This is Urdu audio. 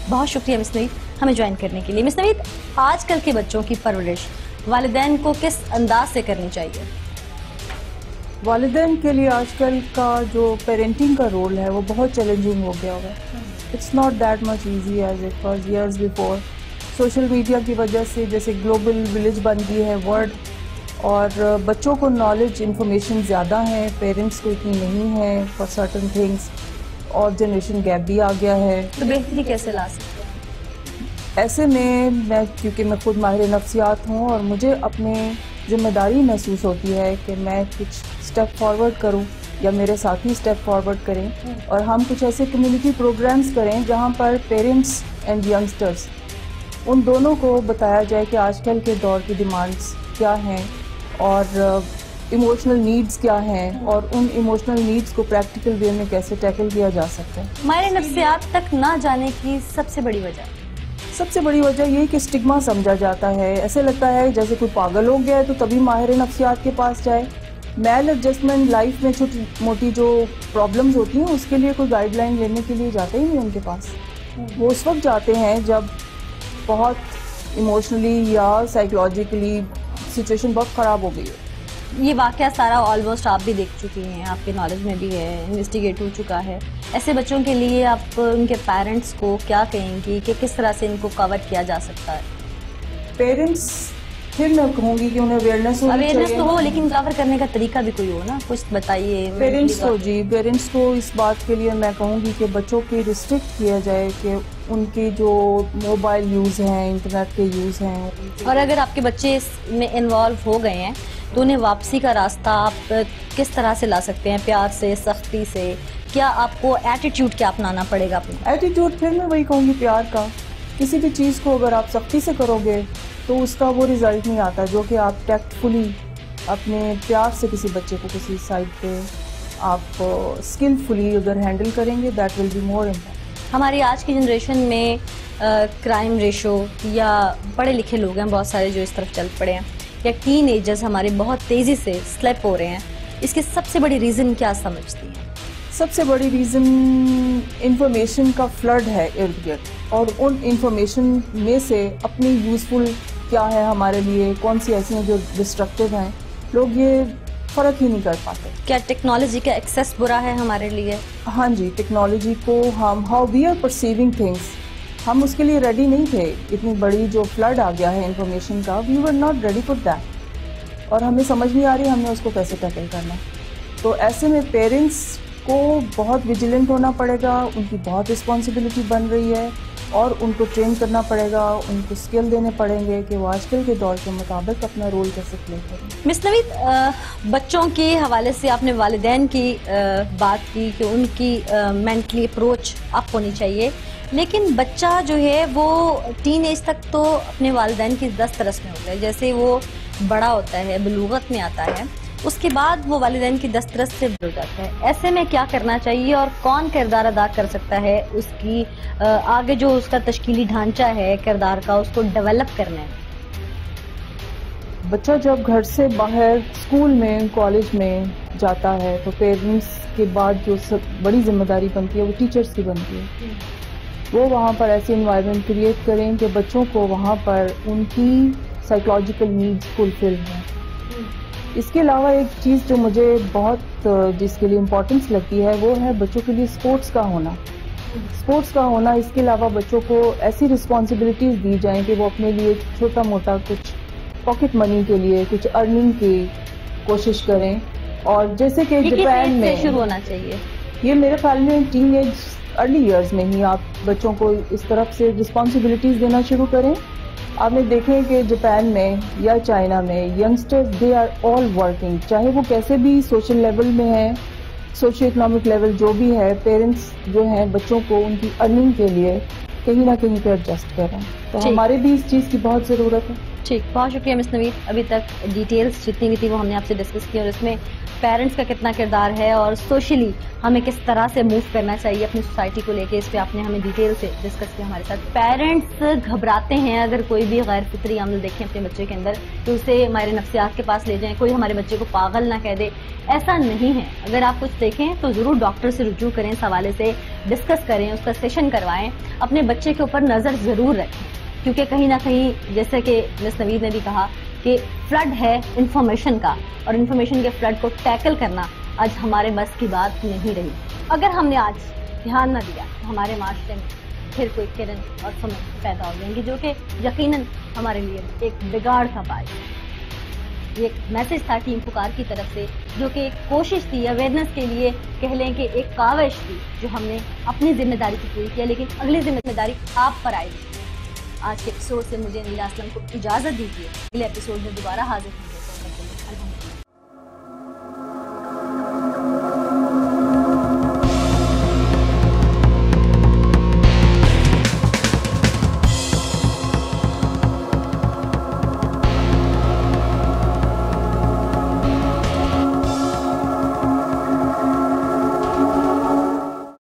بہت شکریہ مس نوید ہمیں جوائن کرنے کے لیے. مس نوید، آج کل کے بچوں کی پرورش والدین کو کس انداز سے کرنی چاہیے؟ والدین کے لیے آج کل کا جو پیرنٹنگ کا رول ہے وہ بہت چیلنجنگ ہو گیا ہوا ہے. It's not that much easy as it was years before. Social media کی وجہ سے جیسے گلوبل ولیج بن گئی ہے ورلڈ، اور بچوں کو نالج انفارمیشن زیادہ ہیں، پیرنٹس کو اتنی نہیں ہے فار سرٹن تھنگس، اور جنریشن گیپ بھی آ گیا ہے. تو بہتری کیسے لا سکتے ہیں؟ ایسے میں کیونکہ میں خود ماہر نفسیات ہوں اور مجھے اپنے ذمہ داری محسوس ہوتی ہے کہ میں کچھ اسٹیپ فارورڈ کروں یا میرے ساتھی اسٹیپ فارورڈ کریں، اور ہم کچھ ایسے کمیونٹی پروگرامز کریں جہاں پر پیرنٹس اینڈ ینگسٹرز ان دونوں کو بتایا جائے کہ آج کل کے دور کی ڈیمانڈس کیا ہیں اور ایموشنل نیڈز کیا ہیں، اور ان ایموشنل نیڈز کو پریکٹیکل وے میں کیسے ٹیکل کیا جا سکتا ہے. ماہر نفسیات تک نہ جانے کی سب سے بڑی وجہ؟ سب سے بڑی وجہ یہ کہ اسٹگما سمجھا جاتا ہے. ایسے لگتا ہے جیسے کوئی پاگل ہو گیا ہے تو تبھی ماہر نفسیات کے پاس جائے. میل ایڈجسٹمنٹ لائف میں چھوٹی موٹی جو پرابلمز ہوتی ہیں اس کے لیے کوئی گائیڈ لائن لینے کے لیے جاتا ہی نہیں ان کے پاس. وہ اس وقت جاتے ہیں جب بہت ایموشنلی یا سائیکولوجیکلی سچویشن بہت خراب ہو گئی ہے. یہ واقعہ سارا آلموسٹ آپ بھی دیکھ چکی ہیں، آپ کے نالج میں بھی ہے، انویسٹیگیٹ ہو چکا ہے. ایسے بچوں کے لیے آپ ان کے پیرنٹس کو کیا کہیں گی کہ کس طرح سے ان کو کور کیا جا سکتا ہے؟ پیرنٹس پھر میں کہوں گی کہ انہیں اویئرنیس تو ہو، لیکن کور کرنے کا طریقہ بھی کوئی ہو نا، کچھ بتائیے. پیرنٹس کو اس بات کے لیے میں کہوں گی کہ بچوں کی ریسٹرکٹ کیا جائے کہ ان کی جو موبائل یوز ہیں، انٹرنیٹ کے یوز ہیں، اور اگر آپ کے بچے اس میں انوالو ہو گئے ہیں تو انہیں واپسی کا راستہ آپ کس طرح سے لا سکتے ہیں؟ پیار سے، سختی سے؟ کیا آپ کو ایٹیٹیوڈ کیا اپنانا پڑے گا اپنا؟ ایٹیٹیوڈ پھر میں وہی کہوں گی پیار کا. کسی بھی چیز کو اگر آپ سختی سے کرو گے تو اس کا وہ رزلٹ نہیں آتا جو کہ آپ ٹیکٹ فلی اپنے پیار سے کسی بچے کو کسی سائڈ پہ آپ اسکلفلی اگر ہینڈل کریں گے that will be more important. ہماری آج کی جنریشن میں کرائم ریشو یا پڑھے لکھے لوگ ہیں بہت سارے جو اس طرف چل پڑے ہیں، یا ٹین ایجرز ہمارے بہت تیزی سے سلیپ ہو رہے ہیں، اس کی سب سے بڑی ریزن کیا سمجھتی ہیں؟ سب سے بڑی ریزن انفارمیشن کا فلڈ ہے ارد گرد، اور ان انفارمیشن میں سے اپنی یوزفل کیا ہے ہمارے لیے، کون سی ایسی ہیں جو ڈسٹرکٹیو ہیں، لوگ یہ فرق ہی نہیں کر پاتے. کیا ٹیکنالوجی کا ایکسیس برا ہے ہمارے لیے؟ ہاں جی، ٹیکنالوجی کو ہم how we are perceiving things, ہم اس کے لیے ریڈی نہیں تھے. اتنی بڑی جو فلڈ آ گیا ہے انفارمیشن کا، we were not ready for that, اور ہمیں سمجھ نہیں آ رہی ہم نے اس کو کیسے ٹیکل کرنا. تو ایسے میں پیرنٹس کو بہت ویجیلنٹ ہونا پڑے گا، ان کی بہت رسپانسبلٹی بن رہی ہے، اور ان کو ٹرین کرنا پڑے گا، ان کو اسکل دینے پڑیں گے کہ وہ آج کل کے دور کے مطابق اپنا رول کیسے پلے کریں. مس نوید، بچوں کے حوالے سے آپ نے والدین کی بات کی کہ ان کی مینٹلی اپروچ اپ ہونی چاہیے، لیکن بچہ جو ہے وہ ٹین ایج تک تو اپنے والدین کی دست رس میں ہوتا ہے. جیسے وہ بڑا ہوتا ہے، بلوغت میں آتا ہے، اس کے بعد وہ والدین کی دسترس سے ہو جاتا ہے. ایسے میں کیا کرنا چاہیے اور کون کردار ادا کر سکتا ہے اس کی آگے جو اس کا تشکیلی ڈھانچہ ہے کردار کا، اس کو ڈیولپ کرنا ہے؟ بچہ جب گھر سے باہر اسکول میں، کالج میں جاتا ہے تو پیرنٹس کے بعد جو سب بڑی ذمہ داری بنتی ہے وہ ٹیچرز کی بنتی ہے. وہ وہاں پر ایسی انوائرمنٹ کریٹ کریں کہ بچوں کو وہاں پر ان کی سائیکولوجیکل نیڈز فلفل ہیں. اس کے علاوہ ایک چیز جو مجھے بہت جس کے لیے امپورٹنس لگتی ہے وہ ہے بچوں کے لیے اسپورٹس کا ہونا. اسپورٹس کا ہونا، اس کے علاوہ بچوں کو ایسی رسپانسبلٹیز دی جائیں کہ وہ اپنے لیے چھوٹا موٹا کچھ پاکٹ منی کے لیے کچھ ارننگ کی کوشش کریں. اور جیسے کہ جاپان میں شروع ہونا چاہیے، یہ میرے خیال میں ٹین ایج ارلی ایئرز میں ہی آپ بچوں کو اس طرف سے رسپانسبلٹیز دینا شروع کریں. آپ نے دیکھیں کہ جاپان میں یا چائنا میں youngsters they are all working, چاہے وہ کیسے بھی سوشل لیول میں ہیں، سوشو اکنامک لیول جو بھی ہے، پیرنٹس جو ہیں بچوں کو ان کی ارننگ کے لیے کہیں نہ کہیں پہ ایڈجسٹ کر رہے ہیں. تو ہمارے بھی اس چیز کی بہت ضرورت ہے. ٹھیک، بہت شکریہ مس نوید. ابھی تک ڈیٹیلز جتنی بھی تھی وہ ہم نے آپ سے ڈسکس کی، اور اس میں پیرنٹس کا کتنا کردار ہے اور سوشلی ہمیں کس طرح سے موو کرنا چاہیے اپنی سوسائٹی کو لے کے، اس پہ آپ نے ہمیں ڈیٹیل سے ڈسکس کیا ہمارے ساتھ. پیرنٹس گھبراتے ہیں اگر کوئی بھی غیر فطری عمل دیکھیں اپنے بچے کے اندر تو اسے ہمارے نفسیات کے پاس لے جائیں، کوئی ہمارے بچے کو پاگل نہ کہہ دے. ایسا نہیں ہے. اگر آپ کچھ دیکھیں تو ضرور ڈاکٹر سے رجوع کریں، اس حوالے سے ڈسکس کریں، اس کا سیشن کروائیں، اپنے بچے کے اوپر نظر ضرور رکھیں، کیونکہ کہیں نہ کہیں جیسے کہ مس نوید نے بھی کہا کہ فلڈ ہے انفارمیشن کا، اور انفارمیشن کے فلڈ کو ٹیکل کرنا آج ہمارے بس کی بات نہیں رہی. اگر ہم نے آج دھیان نہ دیا تو ہمارے معاشرے میں پھر کوئی کرن اور سمجھ پیدا ہو جائیں گی، جو کہ یقیناً ہمارے لیے ایک بگاڑ کا باعث ہے. یہ ایک میسج تھا ٹیم پکار کی طرف سے، جو کہ ایک کوشش تھی اویئرنیس کے لیے، کہہ لیں کہ ایک کاوش تھی جو ہم نے اپنی ذمہ داری کو پوری کیا، لیکن اگلی ذمہ داری آپ پر آئے گی. آج کے ایپیسوڈ سے مجھے نیلا اسلم کو اجازت دیجیے، اگلے ایپیسوڈ میں دوبارہ حاضر ہوں.